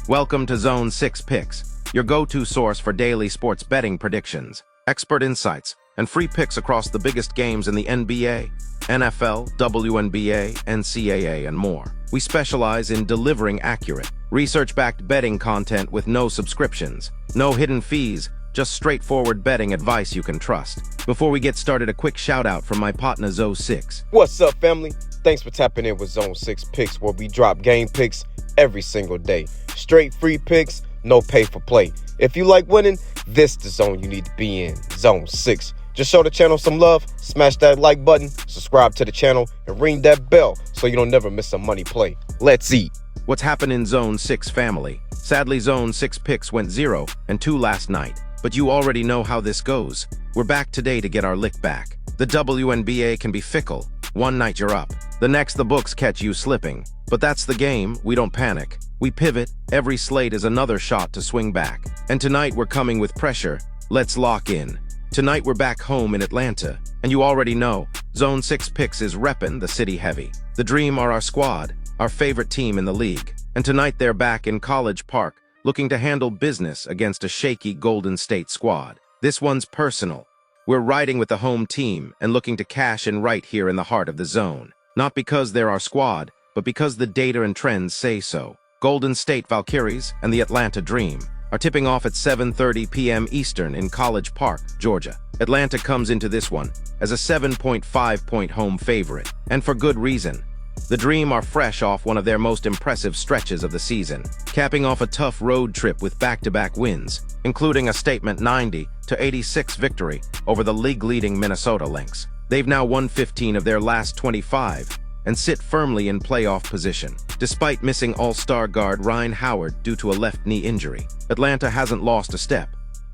Welcome to Zone 6 Picks, your go-to source for daily sports betting predictions, expert insights, and free picks across the biggest games in the NBA, NFL, WNBA, NCAA, and more. We specialize in delivering accurate, research-backed betting content with no subscriptions, no hidden fees, just straightforward betting advice you can trust. Before we get started, a quick shout-out from my partner Zone 6. What's up, family? Thanks for tapping in with Zone 6 Picks, where we drop game picks every single day. Straight free picks, no pay for play. If you like winning, this is the zone you need to be in, Zone 6. Just show the channel some love, smash that like button, subscribe to the channel, and ring that bell so you don't never miss a money play. Let's eat. What's happened in Zone 6 family? Sadly, Zone 6 Picks went 0-2 last night, but you already know how this goes. We're back today to get our lick back. The WNBA can be fickle. One night you're up, the next the books catch you slipping. But that's the game. We don't panic. We pivot. Every slate is another shot to swing back. And tonight we're coming with pressure. Let's lock in. Tonight we're back home in Atlanta. And you already know, Zone 6 Picks is reppin' the city heavy. The Dream are our squad, our favorite team in the league. And tonight they're back in College Park, looking to handle business against a shaky Golden State squad. This one's personal. We're riding with the home team and looking to cash in right here in the heart of the zone. Not because they're our squad, but because the data and trends say so. Golden State Valkyries and the Atlanta Dream are tipping off at 7:30 p.m. Eastern in College Park, Georgia. Atlanta comes into this one as a 7.5-point home favorite, and for good reason. The Dream are fresh off one of their most impressive stretches of the season, capping off a tough road trip with back-to-back wins, including a statement 90-86 victory over the league-leading Minnesota Lynx. They've now won 15 of their last 25, and sit firmly in playoff position. Despite missing all-star guard Ryan Howard due to a left knee injury, Atlanta hasn't lost a step.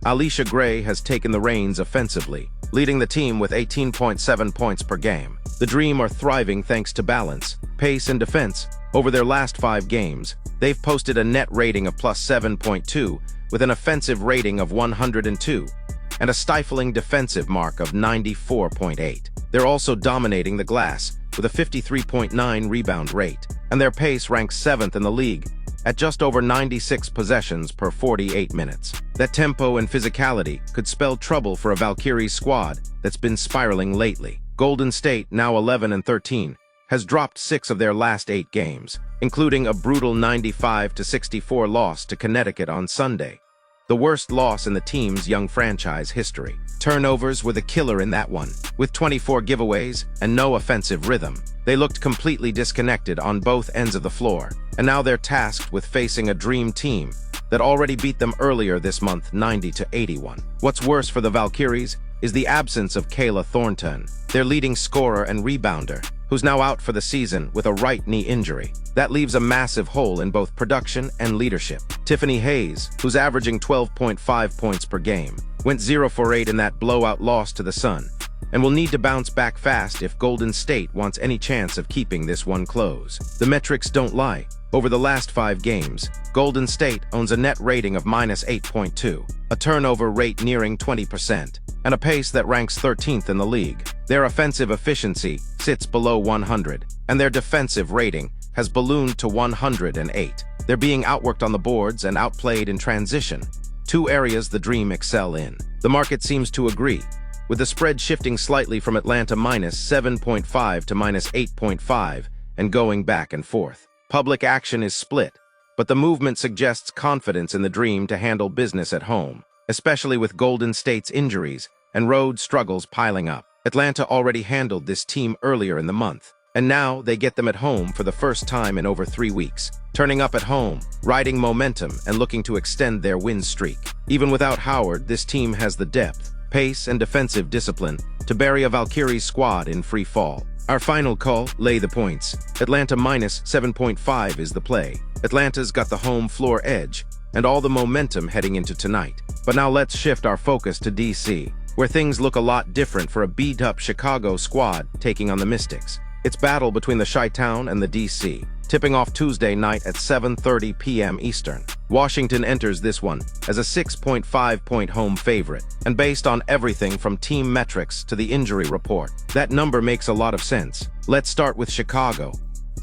Alicia Gray has taken the reins offensively, leading the team with 18.7 points per game. The Dream are thriving thanks to balance, pace, and defense. Over their last 5 games, they've posted a net rating of plus 7.2 with an offensive rating of 102 and a stifling defensive mark of 94.8. They're also dominating the glass with a 53.9 rebound rate, and their pace ranks 7th in the league at just over 96 possessions per 48 minutes. That tempo and physicality could spell trouble for a Valkyries squad that's been spiraling lately. Golden State, now 11-13, has dropped 6 of their last 8 games, including a brutal 95-64 loss to Connecticut on Sunday, the worst loss in the team's young franchise history. Turnovers were the killer in that one, with 24 giveaways and no offensive rhythm. They looked completely disconnected on both ends of the floor, and now they're tasked with facing a Dream team that already beat them earlier this month 90-81. What's worse for the Valkyries is the absence of Kayla Thornton, their leading scorer and rebounder, who's now out for the season with a right knee injury. That leaves a massive hole in both production and leadership. Tiffany Hayes, who's averaging 12.5 points per game, went 0-for-8 in that blowout loss to the Sun, and will need to bounce back fast if Golden State wants any chance of keeping this one close. The metrics don't lie. Over the last 5 games, Golden State owns a net rating of minus 8.2, a turnover rate nearing 20%, and a pace that ranks 13th in the league. Their offensive efficiency sits below 100, and their defensive rating has ballooned to 108. They're being outworked on the boards and outplayed in transition, 2 areas the Dream excel in. The market seems to agree, with the spread shifting slightly from Atlanta minus 7.5 to minus 8.5 and going back and forth. Public action is split, but the movement suggests confidence in the Dream to handle business at home, especially with Golden State's injuries and road struggles piling up. Atlanta already handled this team earlier in the month, and now they get them at home for the first time in over 3 weeks, turning up at home, riding momentum, and looking to extend their win streak. Even without Howard, this team has the depth, pace, and defensive discipline to bury a Valkyries squad in free fall. Our final call, lay the points. Atlanta minus 7.5 is the play. Atlanta's got the home floor edge and all the momentum heading into tonight. But now let's shift our focus to DC, where things look a lot different for a beat-up Chicago squad taking on the Mystics. It's battle between the Chi-Town and the DC, tipping off Tuesday night at 7:30 p.m. Eastern. Washington enters this one as a 6.5-point home favorite, and based on everything from team metrics to the injury report, that number makes a lot of sense. Let's start with Chicago.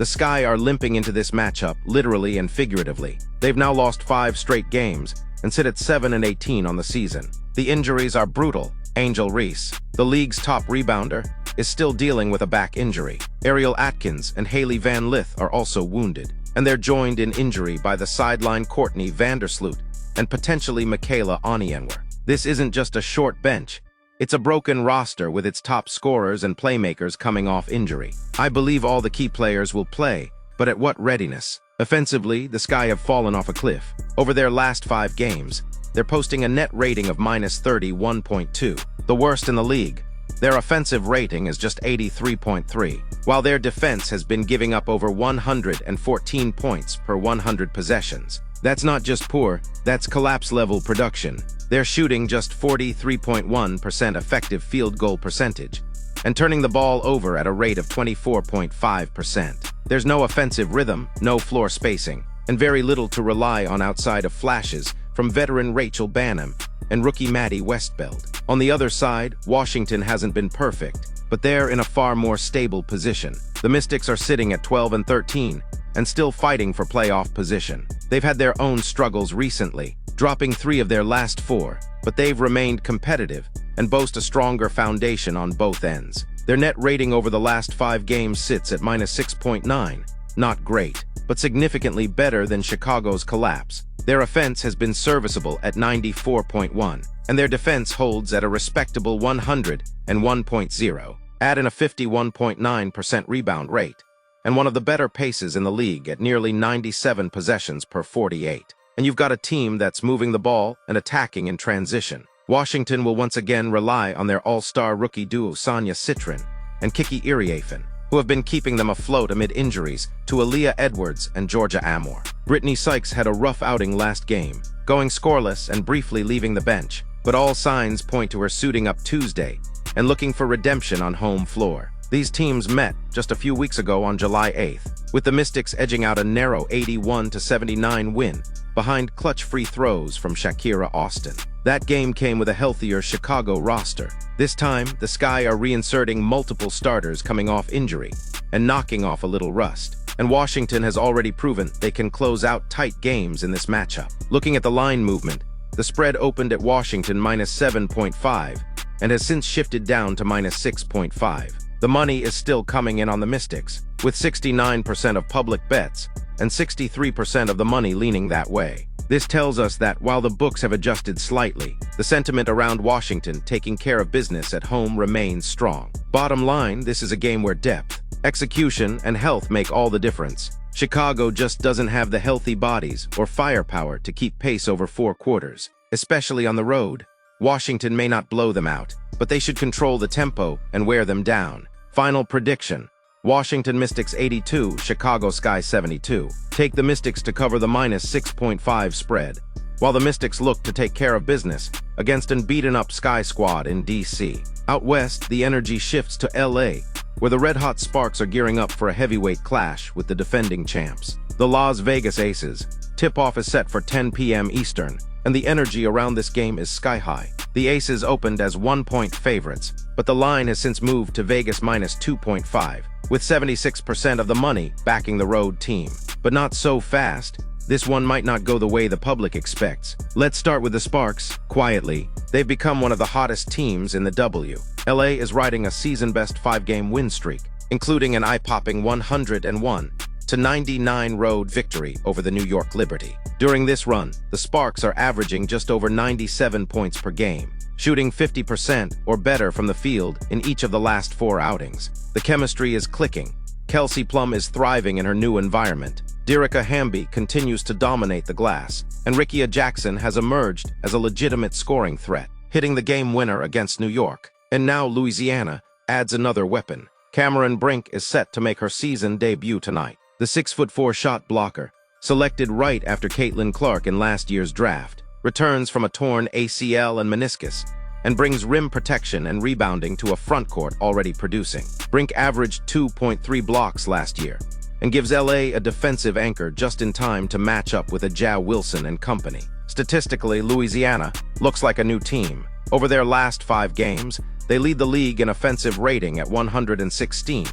The Sky are limping into this matchup, literally and figuratively. They've now lost 5 straight games and sit at 7-18 on the season. The injuries are brutal. Angel Reese, the league's top rebounder, is still dealing with a back injury. Ariel Atkins and Haley Van Lith are also wounded, and they're joined in injury by the sideline Courtney Vandersloot and potentially Michaela Onienwer. This isn't just a short bench. It's a broken roster with its top scorers and playmakers coming off injury. I believe all the key players will play, but at what readiness? Offensively, the Sky have fallen off a cliff. Over their last 5 games, they're posting a net rating of -31.2, the worst in the league. Their offensive rating is just 83.3, while their defense has been giving up over 114 points per 100 possessions. That's not just poor, that's collapse-level production. They're shooting just 43.1% effective field goal percentage and turning the ball over at a rate of 24.5%. There's no offensive rhythm, no floor spacing, and very little to rely on outside of flashes from veteran Rachel Banham and rookie Maddie Westbeld. On the other side, Washington hasn't been perfect, but they're in a far more stable position. The Mystics are sitting at 12-13 and still fighting for playoff position. They've had their own struggles recently, dropping 3 of their last 4, but they've remained competitive and boast a stronger foundation on both ends. Their net rating over the last 5 games sits at -6.9. Not great, but significantly better than Chicago's collapse. Their offense has been serviceable at 94.1, and their defense holds at a respectable 101.0. Add in a 51.9% rebound rate, and one of the better paces in the league at nearly 97 possessions per 48. And you've got a team that's moving the ball and attacking in transition. Washington will once again rely on their all-star rookie duo Sonia Citrin and Kiki Iriafen, who have been keeping them afloat amid injuries to Aaliyah Edwards and Georgia Amor. Brittany Sykes had a rough outing last game, going scoreless and briefly leaving the bench, but all signs point to her suiting up Tuesday and looking for redemption on home floor. These teams met just a few weeks ago on July 8th, with the Mystics edging out a narrow 81-79 win behind clutch free throws from Shakira Austin. That game came with a healthier Chicago roster. This time, the Sky are reinserting multiple starters coming off injury and knocking off a little rust. And Washington has already proven they can close out tight games in this matchup. Looking at the line movement, the spread opened at Washington -7.5 and has since shifted down to -6.5. The money is still coming in on the Mystics, with 69% of public bets and 63% of the money leaning that way. This tells us that while the books have adjusted slightly, the sentiment around Washington taking care of business at home remains strong. Bottom line, this is a game where depth, execution, and health make all the difference. Chicago just doesn't have the healthy bodies or firepower to keep pace over 4 quarters, especially on the road. Washington may not blow them out, but they should control the tempo and wear them down. Final prediction: Washington Mystics 82, Chicago Sky 72. Take the Mystics to cover the -6.5 spread, while the Mystics look to take care of business against an beaten-up Sky squad in D.C. Out west, the energy shifts to L.A., where the red-hot Sparks are gearing up for a heavyweight clash with the defending champs. The Las Vegas Aces. Tip-off is set for 10 p.m. Eastern, and the energy around this game is sky-high. The Aces opened as 1-point favorites, but the line has since moved to Vegas -2.5, with 76% of the money backing the road team. But not so fast. This one might not go the way the public expects. Let's start with the Sparks. Quietly, they've become one of the hottest teams in the W. LA is riding a season-best 5-game win streak, including an eye-popping 101-99 road victory over the New York Liberty. During this run, the Sparks are averaging just over 97 points per game, shooting 50% or better from the field in each of the last 4 outings. The chemistry is clicking. Kelsey Plum is thriving in her new environment. Derica Hamby continues to dominate the glass, and Rickea Jackson has emerged as a legitimate scoring threat, hitting the game winner against New York. And now Louisiana adds another weapon. Cameron Brink is set to make her season debut tonight. The 6'4" shot blocker, selected right after Caitlin Clark in last year's draft, returns from a torn ACL and meniscus, and brings rim protection and rebounding to a frontcourt already producing. Brink averaged 2.3 blocks last year, and gives LA a defensive anchor just in time to match up with a Ja Wilson and company. Statistically, Louisiana looks like a new team. Over their last 5 games, they lead the league in offensive rating at 116,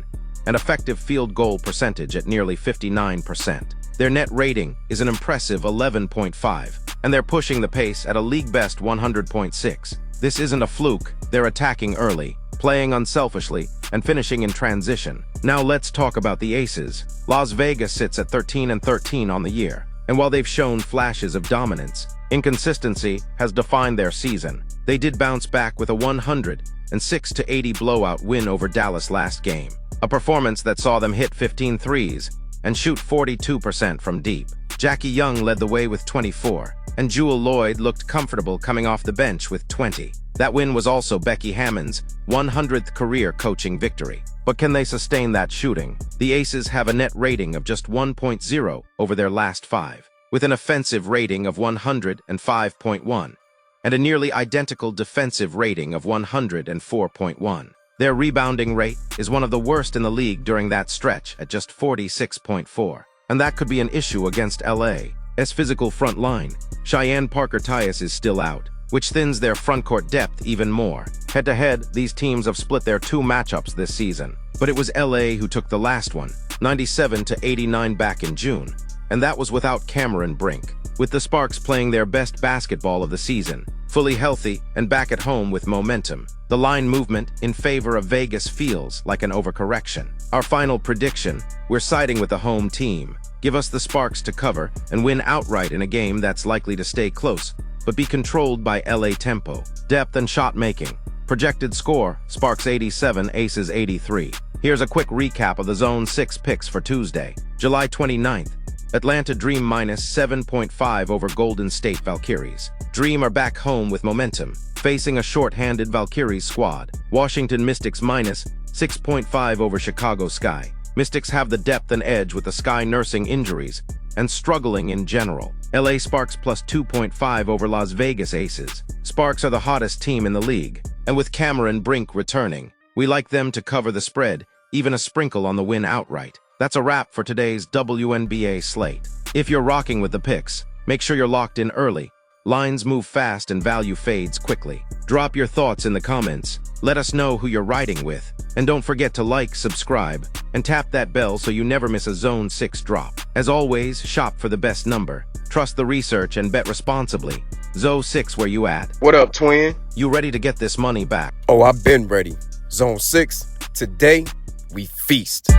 and effective field goal percentage at nearly 59%. Their net rating is an impressive 11.5, and they're pushing the pace at a league-best 100.6. This isn't a fluke, they're attacking early, playing unselfishly, and finishing in transition. Now let's talk about the Aces. Las Vegas sits at 13-13 on the year, and while they've shown flashes of dominance, inconsistency has defined their season. They did bounce back with a 106-80 blowout win over Dallas last game, a performance that saw them hit 15 threes and shoot 42% from deep. Jackie Young led the way with 24, and Jewel Lloyd looked comfortable coming off the bench with 20. That win was also Becky Hammon's 100th career coaching victory. But can they sustain that shooting? The Aces have a net rating of just 1.0 over their last 5, with an offensive rating of 105.1, and a nearly identical defensive rating of 104.1. Their rebounding rate is one of the worst in the league during that stretch at just 46.4, and that could be an issue against LA's physical front line. Cheyenne Parker-Tyus is still out, which thins their frontcourt depth even more. Head-to-head, these teams have split their 2 matchups this season, but it was LA who took the last one, 97-89 back in June, and that was without Cameron Brink, with the Sparks playing their best basketball of the season, fully healthy and back at home with momentum. The line movement in favor of Vegas feels like an overcorrection. Our final prediction, we're siding with the home team. Give us the Sparks to cover and win outright in a game that's likely to stay close, but be controlled by LA tempo, depth, and shot making. Projected score, Sparks 87, Aces 83. Here's a quick recap of the Zone 6 picks for Tuesday, July 29th. Atlanta Dream minus 7.5 over Golden State Valkyries. Dream are back home with momentum, facing a short-handed Valkyries squad. Washington Mystics minus 6.5 over Chicago Sky. Mystics have the depth and edge with the Sky nursing injuries and struggling in general. LA Sparks plus 2.5 over Las Vegas Aces. Sparks are the hottest team in the league, and with Cameron Brink returning, we like them to cover the spread, even a sprinkle on the win outright. That's a wrap for today's WNBA slate. If you're rocking with the picks, make sure you're locked in early. Lines move fast and value fades quickly. Drop your thoughts in the comments. Let us know who you're riding with. And don't forget to like, subscribe, and tap that bell so you never miss a Zone 6 drop. As always, shop for the best number. Trust the research and bet responsibly. Zone 6 where you at? What up, twin? You ready to get this money back? Oh, I've been ready. Zone 6, today, we feast.